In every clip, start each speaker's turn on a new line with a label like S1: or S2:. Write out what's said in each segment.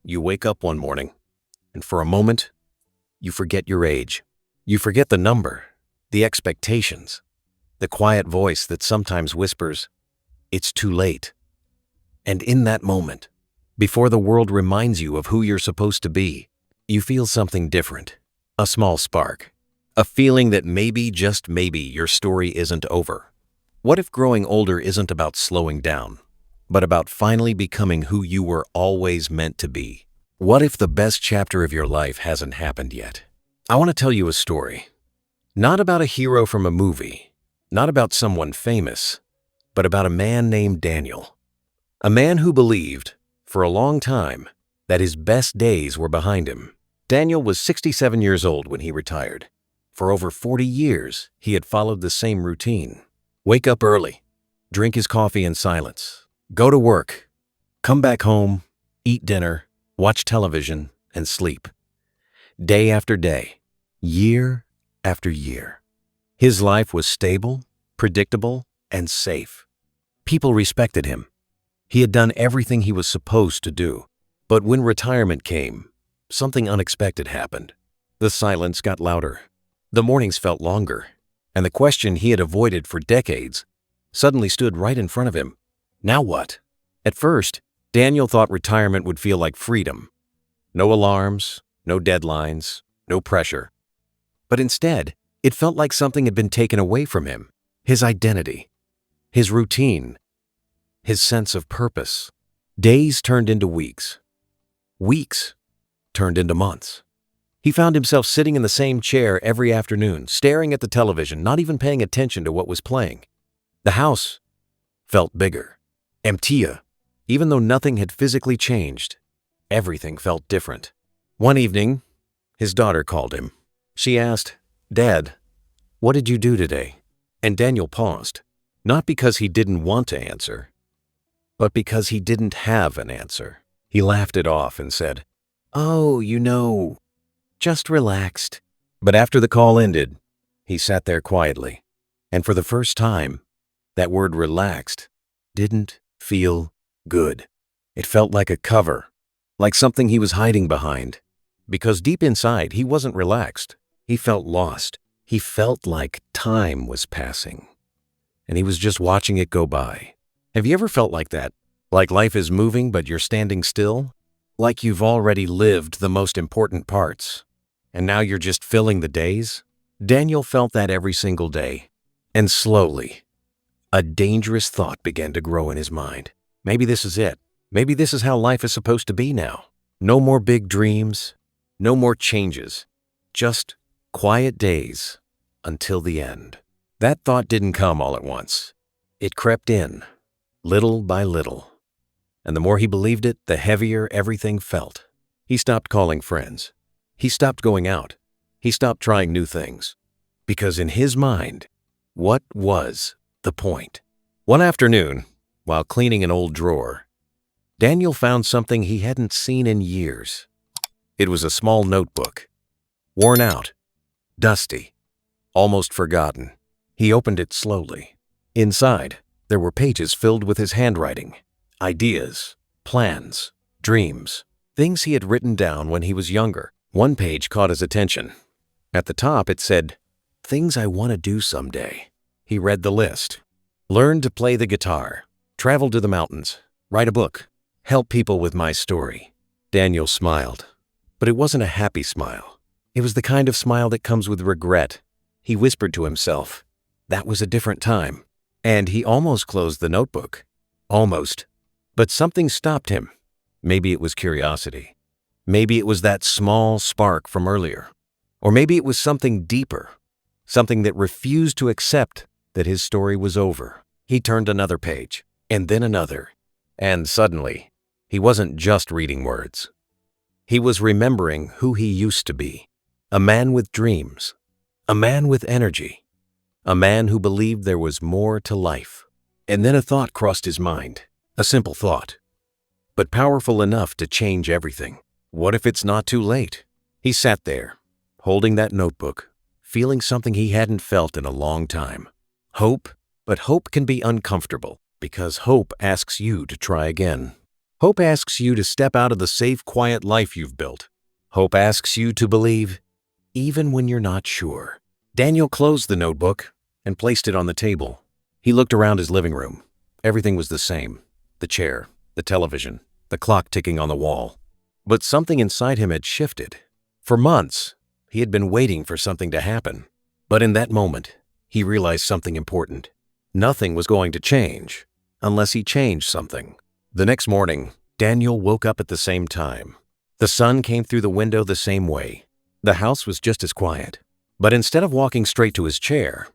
S1: You wake up one morning, and for a moment, you forget your age. You forget the number, the expectations, the quiet voice that sometimes whispers, "It's too late." And in that moment, before the world reminds you of who you're supposed to be, you feel something different. A small spark. A feeling that maybe, just maybe, your story isn't over. What if growing older isn't about slowing down, but about finally becoming who you were always meant to be? What if the best chapter of your life hasn't happened yet? I want to tell you a story. Not about a hero from a movie, not about someone famous, but about a man named Daniel. A man who believed, for a long time, that his best days were behind him. Daniel was 67 years old when he retired. For over 40 years, he had followed the same routine. Wake up early, drink his coffee in silence, go to work, come back home, eat dinner, watch television, and sleep. Day after day, year after year. His life was stable, predictable, and safe. People respected him. He had done everything he was supposed to do. But when retirement came, something unexpected happened. The silence got louder. The mornings felt longer. And the question he had avoided for decades suddenly stood right in front of him. Now what? At first, Daniel thought retirement would feel like freedom. No alarms, no deadlines, no pressure. But instead, it felt like something had been taken away from him. His identity, his routine, his sense of purpose. Days turned into weeks. Weeks turned into months. He found himself sitting in the same chair every afternoon, staring at the television, not even paying attention to what was playing. The house felt bigger, emptier. Even though nothing had physically changed, everything felt different. One evening, his daughter called him. She asked, "Dad, what did you do today?" And Daniel paused, not because he didn't want to answer, but because he didn't have an answer. He laughed it off and said, "Oh, just relaxed." But after the call ended, he sat there quietly. And for the first time, that word relaxed didn't feel good. It felt like a cover, like something he was hiding behind. Because deep inside, he wasn't relaxed. He felt lost. He felt like time was passing, and he was just watching it go by. Have you ever felt like that? Like life is moving, but you're standing still? Like you've already lived the most important parts, and now you're just filling the days? Daniel felt that every single day. And slowly, a dangerous thought began to grow in his mind. Maybe this is it. Maybe this is how life is supposed to be now. No more big dreams, no more changes, just quiet days until the end. That thought didn't come all at once. It crept in, little by little. And the more he believed it, the heavier everything felt. He stopped calling friends. He stopped going out. He stopped trying new things. Because in his mind, what was the point? One afternoon, while cleaning an old drawer, Daniel found something he hadn't seen in years. It was a small notebook, worn out, dusty, almost forgotten. He opened it slowly. Inside, there were pages filled with his handwriting, ideas, plans, dreams, things he had written down when he was younger. One page caught his attention. At the top, it said, "Things I want to do someday." He read the list. Learn to play the guitar, travel to the mountains, write a book, help people with my story. Daniel smiled, but it wasn't a happy smile. It was the kind of smile that comes with regret. He whispered to himself, that was a different time. And he almost closed the notebook. Almost. But something stopped him. Maybe it was curiosity. Maybe it was that small spark from earlier. Or maybe it was something deeper, something that refused to accept that his story was over. He turned another page, and then another. And suddenly, he wasn't just reading words. He was remembering who he used to be. A man with dreams. A man with energy. A man who believed there was more to life. And then a thought crossed his mind. A simple thought, but powerful enough to change everything. What if it's not too late? He sat there, holding that notebook, feeling something he hadn't felt in a long time. Hope, but hope can be uncomfortable because hope asks you to try again. Hope asks you to step out of the safe, quiet life you've built. Hope asks you to believe, even when you're not sure. Daniel closed the notebook and placed it on the table. He looked around his living room. Everything was the same. The chair, the television, the clock ticking on the wall. But something inside him had shifted. For months, he had been waiting for something to happen. But in that moment, he realized something important. Nothing was going to change unless he changed something. The next morning, Daniel woke up at the same time. The sun came through the window the same way. The house was just as quiet. But instead of walking straight to his chair,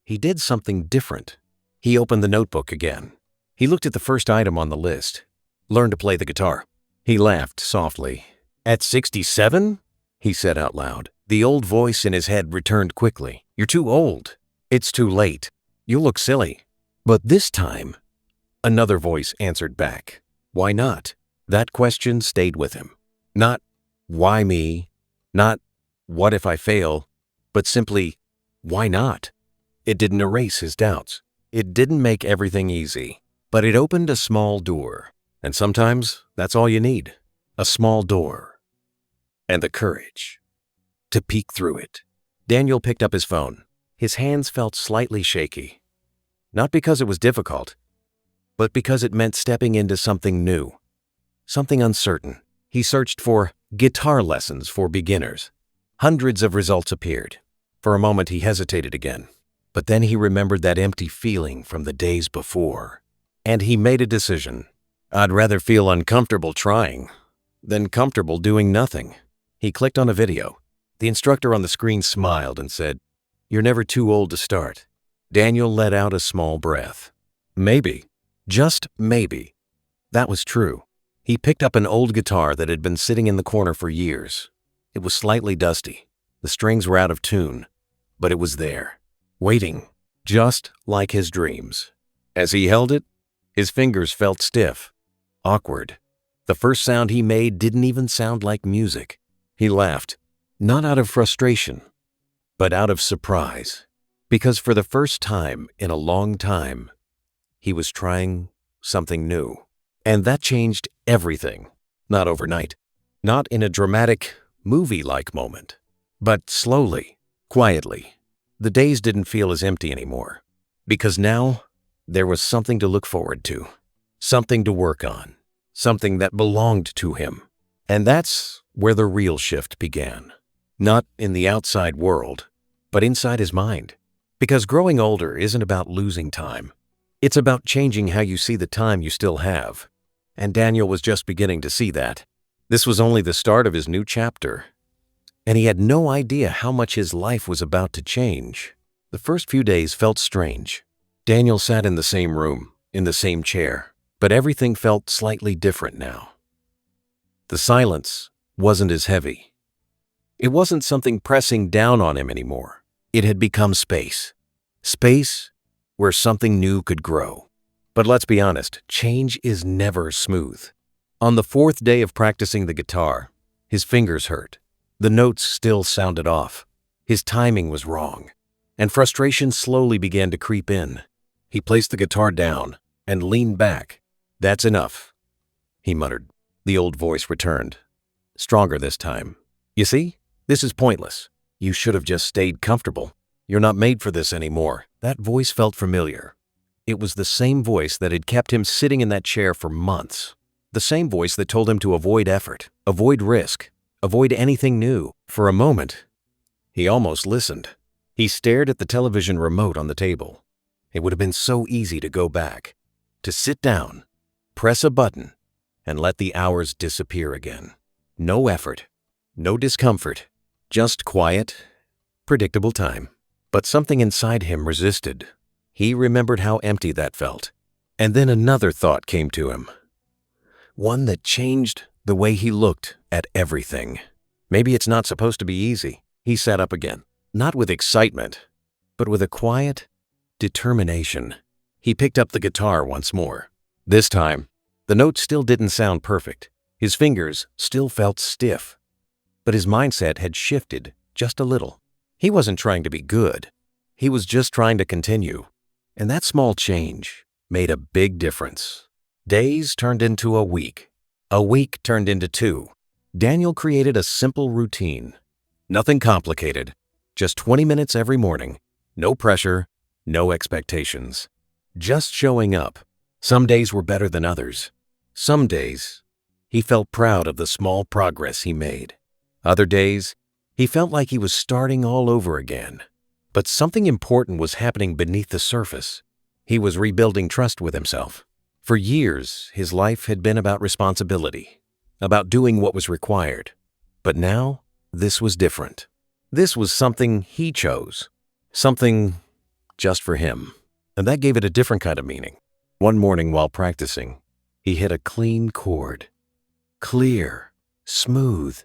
S1: he did something different. He opened the notebook again. He looked at the first item on the list. Learn to play the guitar. He laughed softly. At 67? He said out loud. The old voice in his head returned quickly. You're too old. It's too late. You look silly. But this time, another voice answered back. Why not? That question stayed with him. Not, why me? Not, what if I fail? But simply, why not? It didn't erase his doubts. It didn't make everything easy. But it opened a small door. And sometimes, that's all you need. A small door. And the courage to peek through it. Daniel picked up his phone. His hands felt slightly shaky. Not because it was difficult, but because it meant stepping into something new, something uncertain. He searched for guitar lessons for beginners. Hundreds of results appeared. For a moment, he hesitated again. But then he remembered that empty feeling from the days before. And he made a decision. I'd rather feel uncomfortable trying than comfortable doing nothing. He clicked on a video. The instructor on the screen smiled and said, "You're never too old to start." Daniel let out a small breath. Maybe, just maybe, that was true. He picked up an old guitar that had been sitting in the corner for years. It was slightly dusty. The strings were out of tune, but it was there, waiting, just like his dreams. As he held it, his fingers felt stiff, awkward. The first sound he made didn't even sound like music. He laughed, not out of frustration, but out of surprise, because for the first time in a long time, he was trying something new. And that changed everything. Not overnight, not in a dramatic, movie-like moment, but slowly, quietly. The days didn't feel as empty anymore, because now there was something to look forward to, something to work on, something that belonged to him. And that's where the real shift began. Not in the outside world, but inside his mind. Because growing older isn't about losing time. It's about changing how you see the time you still have. And Daniel was just beginning to see that. This was only the start of his new chapter. And he had no idea how much his life was about to change. The first few days felt strange. Daniel sat in the same room, in the same chair, but everything felt slightly different now. The silence wasn't as heavy. It wasn't something pressing down on him anymore. It had become space. Space where something new could grow. But let's be honest, change is never smooth. On the fourth day of practicing the guitar, his fingers hurt. The notes still sounded off. His timing was wrong. And frustration slowly began to creep in. He placed the guitar down and leaned back. "That's enough," he muttered. The old voice returned, stronger this time. "You see, this is pointless. You should have just stayed comfortable. You're not made for this anymore." That voice felt familiar. It was the same voice that had kept him sitting in that chair for months. The same voice that told him to avoid effort, avoid risk, avoid anything new. For a moment, he almost listened. He stared at the television remote on the table. It would have been so easy to go back, to sit down, press a button, and let the hours disappear again. No effort, no discomfort, just quiet, predictable time. But something inside him resisted. He remembered how empty that felt. And then another thought came to him. One that changed the way he looked at everything. Maybe it's not supposed to be easy. He sat up again, not with excitement, but with a quiet determination. He picked up the guitar once more. This time, the notes still didn't sound perfect. His fingers still felt stiff. But his mindset had shifted just a little. He wasn't trying to be good. He was just trying to continue. And that small change made a big difference. Days turned into a week. A week turned into 2. Daniel created a simple routine. Nothing complicated. Just 20 minutes every morning. No pressure, no expectations. Just showing up. Some days were better than others. Some days, he felt proud of the small progress he made. Other days, he felt like he was starting all over again. But something important was happening beneath the surface. He was rebuilding trust with himself. For years, his life had been about responsibility, about doing what was required. But now, this was different. This was something he chose, something just for him. And that gave it a different kind of meaning. One morning while practicing, he hit a clean chord. Clear, smooth.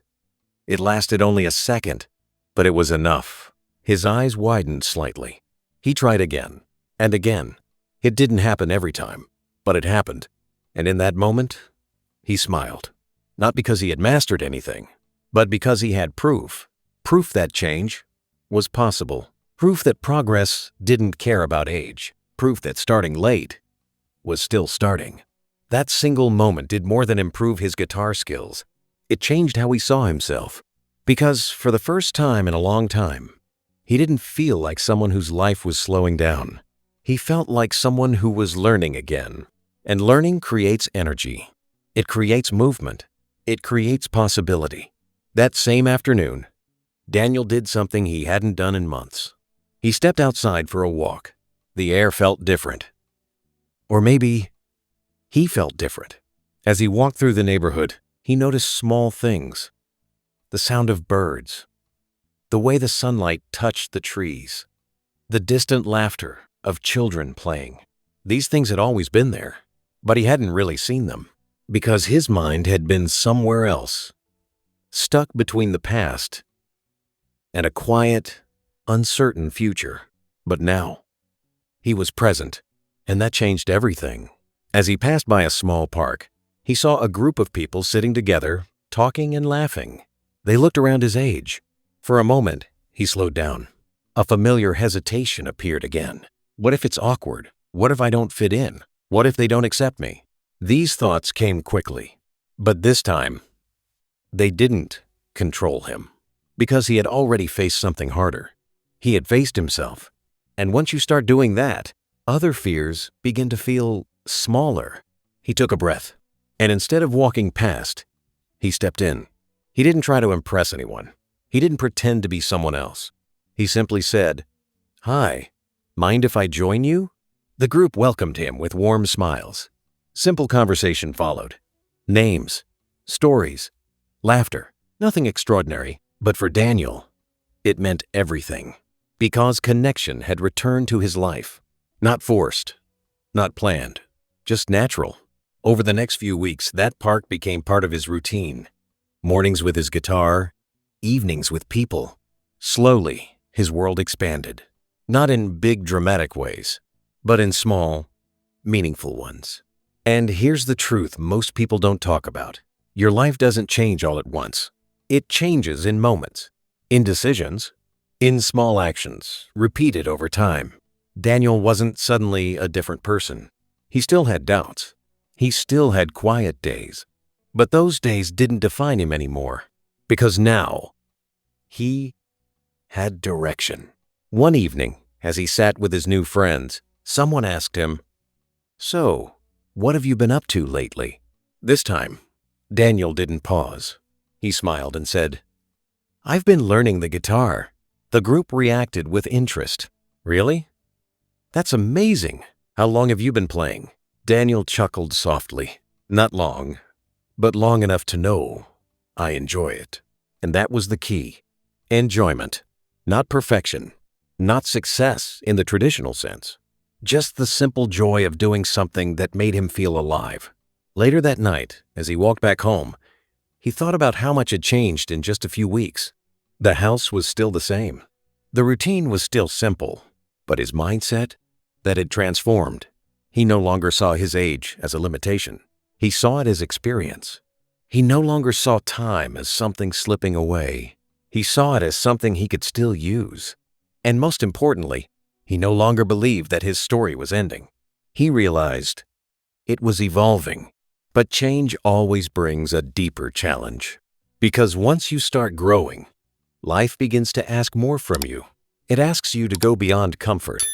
S1: It lasted only a second, but it was enough. His eyes widened slightly. He tried again and again. It didn't happen every time, but it happened. And in that moment, he smiled. Not because he had mastered anything, but because he had proof. Proof that change was possible. Proof that progress didn't care about age. Proof that starting late was still starting. That single moment did more than improve his guitar skills. It changed how he saw himself. Because for the first time in a long time, he didn't feel like someone whose life was slowing down. He felt like someone who was learning again. And learning creates energy. It creates movement. It creates possibility. That same afternoon, Daniel did something he hadn't done in months. He stepped outside for a walk. The air felt different. Or maybe he felt different. As he walked through the neighborhood, he noticed small things. The sound of birds, the way the sunlight touched the trees, the distant laughter of children playing. These things had always been there, but he hadn't really seen them because his mind had been somewhere else, stuck between the past and a quiet, uncertain future. But now, he was present, and that changed everything. As he passed by a small park, he saw a group of people sitting together, talking and laughing. They looked around his age. For a moment, he slowed down. A familiar hesitation appeared again. What if it's awkward? What if I don't fit in? What if they don't accept me? These thoughts came quickly. But this time, they didn't control him. Because he had already faced something harder. He had faced himself. And once you start doing that, other fears begin to feel smaller. He took a breath. And instead of walking past, he stepped in. He didn't try to impress anyone. He didn't pretend to be someone else. He simply said, "Hi, mind if I join you?" The group welcomed him with warm smiles. Simple conversation followed. Names, stories, laughter. Nothing extraordinary, but for Daniel, it meant everything. Because connection had returned to his life. Not forced, not planned, just natural. Over the next few weeks, that park became part of his routine. Mornings with his guitar, evenings with people. Slowly, his world expanded. Not in big dramatic ways, but in small, meaningful ones. And here's the truth most people don't talk about. Your life doesn't change all at once. It changes in moments, in decisions, in small actions, repeated over time. Daniel wasn't suddenly a different person. He still had doubts. He still had quiet days. But those days didn't define him anymore. Because now, he had direction. One evening, as he sat with his new friends, someone asked him, "So, what have you been up to lately?" This time, Daniel didn't pause. He smiled and said, "I've been learning the guitar." The group reacted with interest. "Really? That's amazing. How long have you been playing?" Daniel chuckled softly. "Not long, but long enough to know I enjoy it." And that was the key. Enjoyment. Not perfection. Not success in the traditional sense. Just the simple joy of doing something that made him feel alive. Later that night, as he walked back home, he thought about how much had changed in just a few weeks. The house was still the same. The routine was still simple, but his mindset, that had transformed. He no longer saw his age as a limitation. He saw it as experience. He no longer saw time as something slipping away. He saw it as something he could still use. And most importantly, he no longer believed that his story was ending. He realized It was evolving. But change always brings a deeper challenge. Because once you start growing, life begins to ask more from you. It asks you to go beyond comfort,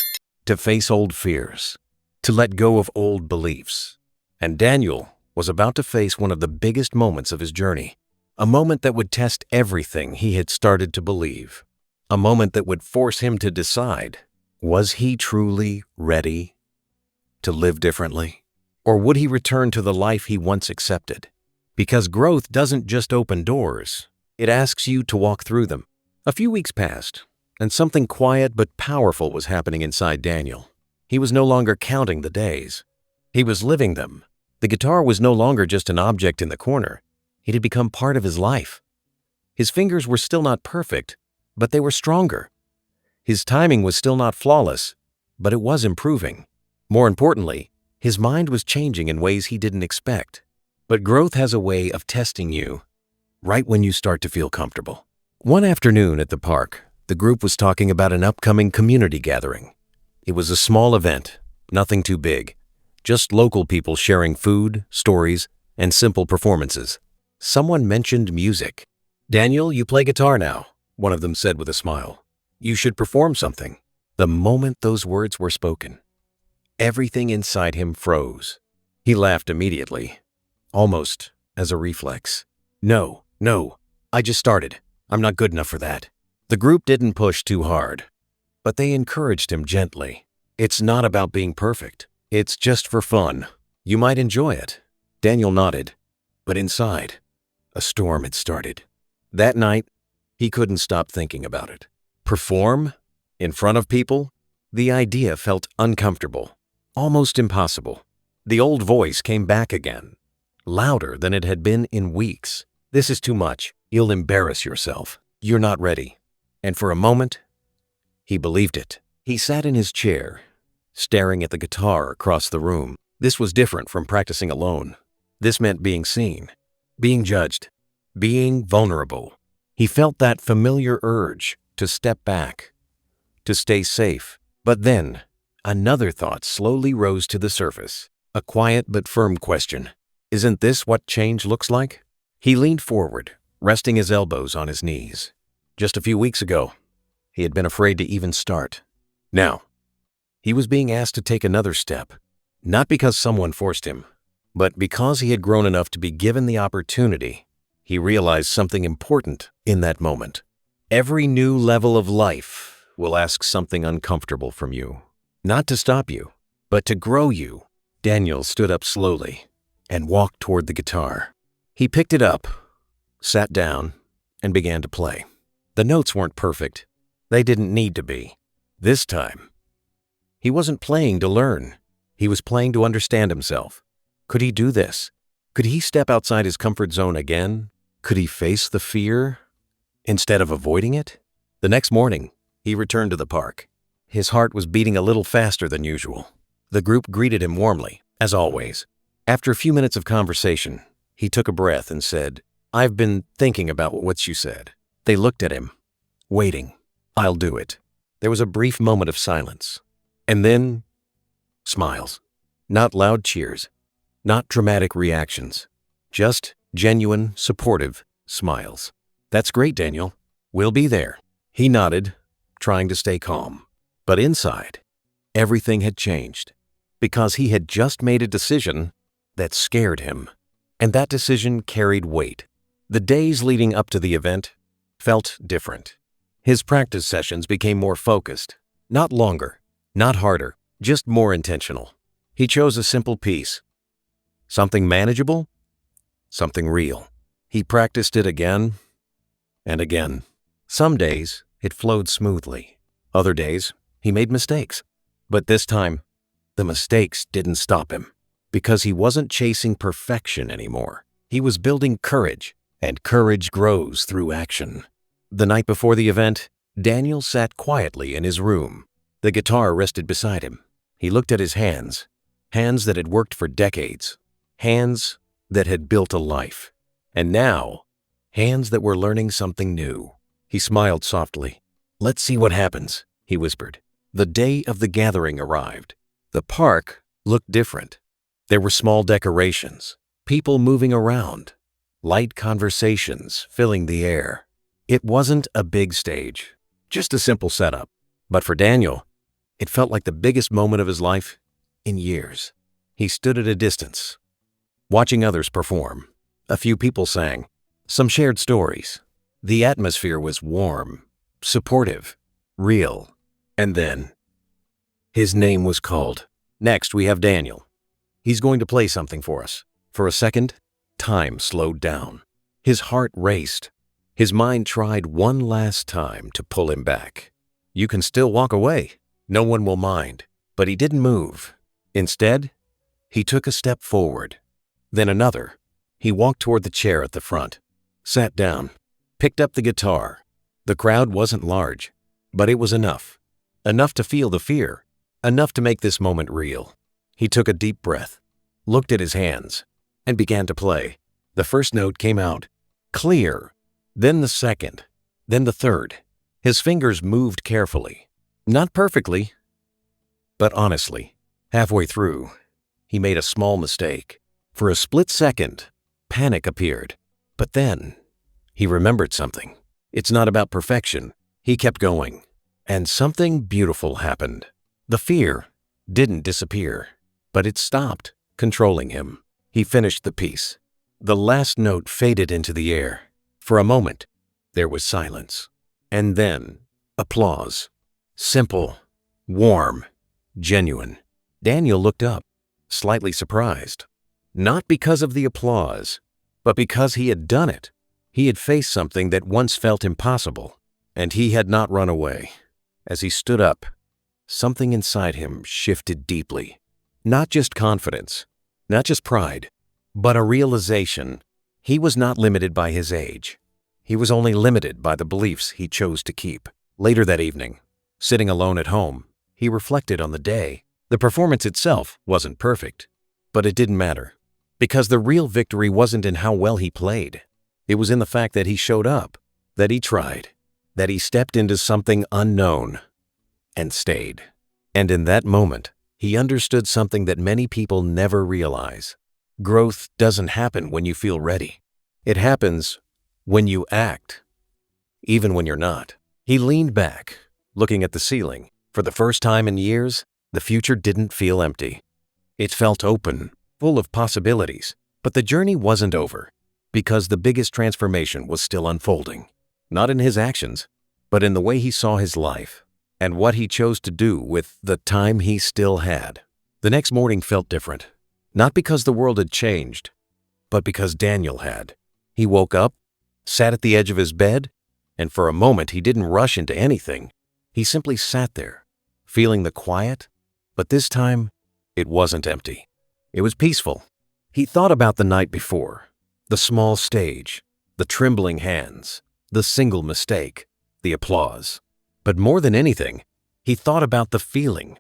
S1: to face old fears, to let go of old beliefs. And Daniel was about to face one of the biggest moments of his journey, a moment that would test everything he had started to believe, a moment that would force him to decide, was he truly ready to live differently? Or would he return to the life he once accepted? Because growth doesn't just open doors, it asks you to walk through them. A few weeks passed, and something quiet but powerful was happening inside Daniel. He was no longer counting the days. He was living them. The guitar was no longer just an object in the corner. It had become part of his life. His fingers were still not perfect, but they were stronger. His timing was still not flawless, but it was improving. More importantly, his mind was changing in ways he didn't expect. But growth has a way of testing you right when you start to feel comfortable. One afternoon at the park, the group was talking about an upcoming community gathering. It was a small event, nothing too big, just local people sharing food, stories, and simple performances. Someone mentioned music. "Daniel, you play guitar now," one of them said with a smile. "You should perform something." The moment those words were spoken, everything inside him froze. He laughed immediately, almost as a reflex. No, I just started. I'm not good enough for that." The group didn't push too hard, but they encouraged him gently. "It's not about being perfect. It's just for fun. You might enjoy it." Daniel nodded, but inside, a storm had started. That night, he couldn't stop thinking about it. Perform? In front of people? The idea felt uncomfortable, almost impossible. The old voice came back again, louder than it had been in weeks. "This is too much. You'll embarrass yourself. You're not ready." And for a moment, he believed it. He sat in his chair, staring at the guitar across the room. This was different from practicing alone. This meant being seen, being judged, being vulnerable. He felt that familiar urge to step back, to stay safe. But then, another thought slowly rose to the surface, a quiet but firm question. Isn't this what change looks like? He leaned forward, resting his elbows on his knees. Just a few weeks ago, he had been afraid to even start. Now, he was being asked to take another step, not because someone forced him, but because he had grown enough to be given the opportunity. He realized something important in that moment. Every new level of life will ask something uncomfortable from you, not to stop you, but to grow you. Daniel stood up slowly and walked toward the guitar. He picked it up, sat down, and began to play. The notes weren't perfect. They didn't need to be. This time, he wasn't playing to learn. He was playing to understand himself. Could he do this? Could he step outside his comfort zone again? Could he face the fear instead of avoiding it? The next morning, he returned to the park. His heart was beating a little faster than usual. The group greeted him warmly, as always. After a few minutes of conversation, he took a breath and said, "I've been thinking about what you said." They looked at him, waiting. "I'll do it." There was a brief moment of silence. And then, smiles. Not loud cheers, not dramatic reactions, just genuine, supportive smiles. "That's great, Daniel. We'll be there." He nodded, trying to stay calm. But inside, everything had changed, because he had just made a decision that scared him. And that decision carried weight. The days leading up to the event felt different. His practice sessions became more focused, not longer, not harder, just more intentional. He chose a simple piece, something manageable, something real. He practiced it again and again. Some days, it flowed smoothly. Other days, he made mistakes. But this time, the mistakes didn't stop him, because he wasn't chasing perfection anymore. He was building courage, and courage grows through action. The night before the event, Daniel sat quietly in his room. The guitar rested beside him. He looked at his hands, hands that had worked for decades, hands that had built a life, and now, hands that were learning something new. He smiled softly. "Let's see what happens," he whispered. The day of the gathering arrived. The park looked different. There were small decorations, people moving around, light conversations filling the air. It wasn't a big stage, just a simple setup. But for Daniel, it felt like the biggest moment of his life in years. He stood at a distance, watching others perform. A few people sang, some shared stories. The atmosphere was warm, supportive, real. And then, his name was called. Next, we have Daniel. He's going to play something for us. For a second, time slowed down. His heart raced. His mind tried one last time to pull him back. You can still walk away. No one will mind. But he didn't move. Instead, he took a step forward, then another. He walked toward the chair at the front, sat down, picked up the guitar. The crowd wasn't large, but it was enough. Enough to feel the fear, enough to make this moment real. He took a deep breath, looked at his hands, and began to play. The first note came out, clear, then the second, then the third. His fingers moved carefully, not perfectly, but honestly. Halfway through, he made a small mistake. For a split second, panic appeared. But then, he remembered something. It's not about perfection. He kept going. And something beautiful happened. The fear didn't disappear, but it stopped controlling him. He finished the piece. The last note faded into the air. For a moment, there was silence. And then, applause. Simple, warm, genuine. Daniel looked up, slightly surprised. Not because of the applause, but because he had done it. He had faced something that once felt impossible, and he had not run away. As he stood up, something inside him shifted deeply. Not just confidence, not just pride, but a realization he was not limited by his age. He was only limited by the beliefs he chose to keep. Later that evening, sitting alone at home, he reflected on the day. The performance itself wasn't perfect, but it didn't matter, because the real victory wasn't in how well he played. It was in the fact that he showed up, that he tried, that he stepped into something unknown and stayed. And in that moment, he understood something that many people never realize. Growth doesn't happen when you feel ready. It happens when you act, even when you're not. He leaned back, looking at the ceiling. For the first time in years, the future didn't feel empty. It felt open, full of possibilities. But the journey wasn't over, because the biggest transformation was still unfolding. Not in his actions, but in the way he saw his life, and what he chose to do with the time he still had. The next morning felt different, not because the world had changed, but because Daniel had. He woke up, sat at the edge of his bed, and for a moment he didn't rush into anything. He simply sat there, feeling the quiet, but this time it wasn't empty. It was peaceful. He thought about the night before, the small stage, the trembling hands, the single mistake, the applause. But more than anything, he thought about the feeling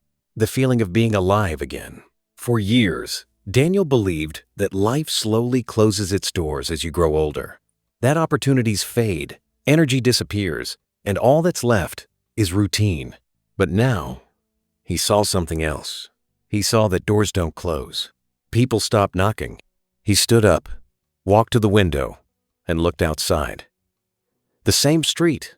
S1: of being alive again. For years, Daniel believed that life slowly closes its doors as you grow older. That opportunities fade, energy disappears, and all that's left is routine. But now, he saw something else. He saw that doors don't close. People stop knocking. He stood up, walked to the window, and looked outside. The same street,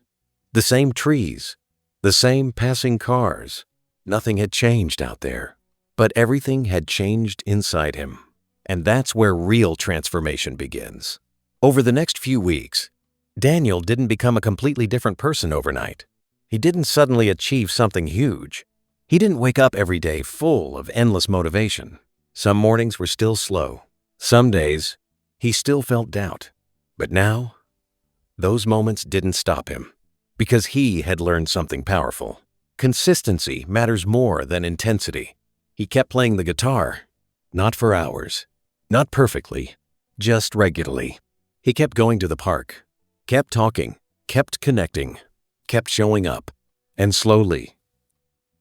S1: the same trees, the same passing cars. Nothing had changed out there, but everything had changed inside him. And that's where real transformation begins. Over the next few weeks, Daniel didn't become a completely different person overnight. He didn't suddenly achieve something huge. He didn't wake up every day full of endless motivation. Some mornings were still slow. Some days, he still felt doubt. But now, those moments didn't stop him, because he had learned something powerful. Consistency matters more than intensity. He kept playing the guitar, not for hours, not perfectly, just regularly. He kept going to the park, kept talking, kept connecting, kept showing up, and slowly,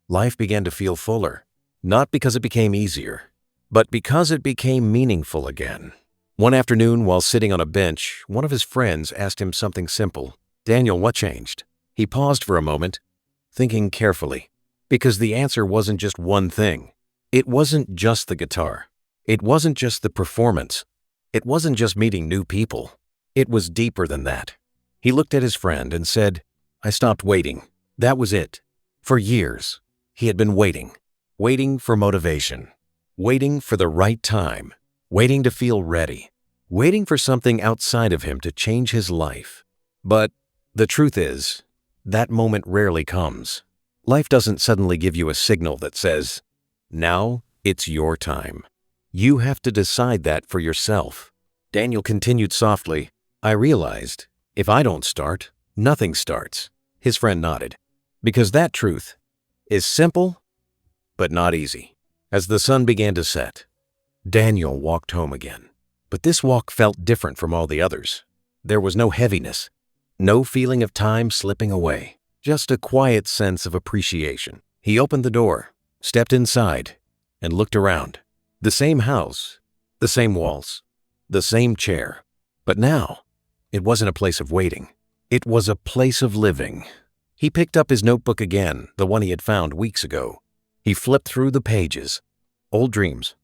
S1: life began to feel fuller, not because it became easier, but because it became meaningful again. One afternoon, while sitting on a bench, one of his friends asked him something simple. "Daniel, what changed?" He paused for a moment, thinking carefully, because the answer wasn't just one thing. It wasn't just the guitar. It wasn't just the performance. It wasn't just meeting new people. It was deeper than that. He looked at his friend and said, "I stopped waiting. That was it." For years, he had been waiting. Waiting for motivation. Waiting for the right time. Waiting to feel ready. Waiting for something outside of him to change his life. But the truth is, that moment rarely comes. Life doesn't suddenly give you a signal that says, "Now it's your time." You have to decide that for yourself. Daniel continued softly, "I realized, if I don't start, nothing starts." His friend nodded. Because that truth is simple, but not easy. As the sun began to set, Daniel walked home again. But this walk felt different from all the others. There was no heaviness, no feeling of time slipping away, just a quiet sense of appreciation. He opened the door, stepped inside, and looked around. The same house, the same walls, the same chair. But now, it wasn't a place of waiting. It was a place of living. He picked up his notebook again, the one he had found weeks ago. He flipped through the pages. Old dreams,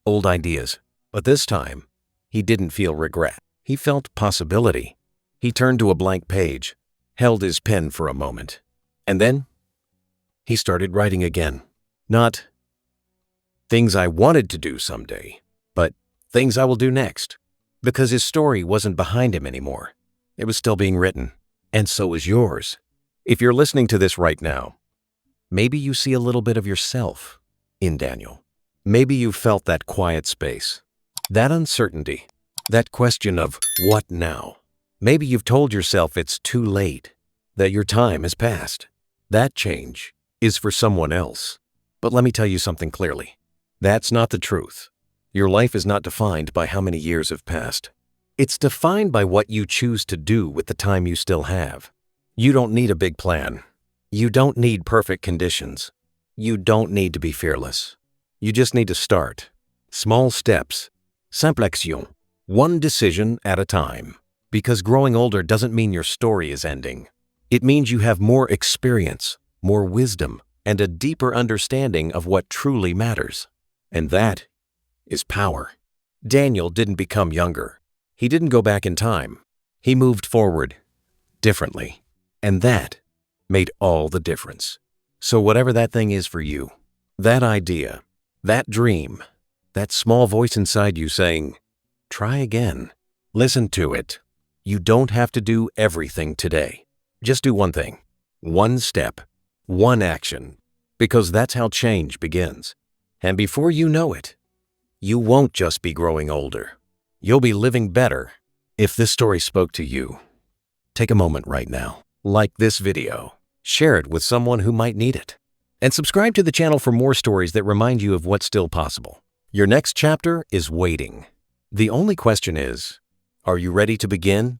S1: old ideas. But this time, he didn't feel regret. He felt possibility. He turned to a blank page, held his pen for a moment, and then he started writing again. Not things I wanted to do someday, but things I will do next. Because his story wasn't behind him anymore. It was still being written, and so was yours. If you're listening to this right now, maybe you see a little bit of yourself in Daniel. Maybe you felt that quiet space, that uncertainty, that question of what now? Maybe you've told yourself it's too late, that your time has passed. That change is for someone else. But let me tell you something clearly. That's not the truth. Your life is not defined by how many years have passed. It's defined by what you choose to do with the time you still have. You don't need a big plan. You don't need perfect conditions. You don't need to be fearless. You just need to start. Small steps. Simple action. One decision at a time. Because growing older doesn't mean your story is ending. It means you have more experience, more wisdom, and a deeper understanding of what truly matters. And that is power. Daniel didn't become younger. He didn't go back in time. He moved forward differently. And that made all the difference. So whatever that thing is for you, that idea, that dream, that small voice inside you saying, "Try again," listen to it. You don't have to do everything today. Just do one thing, one step, one action, because that's how change begins. And before you know it, you won't just be growing older. You'll be living better. If this story spoke to you, take a moment right now. Like this video, share it with someone who might need it, and subscribe to the channel for more stories that remind you of what's still possible. Your next chapter is waiting. The only question is, are you ready to begin?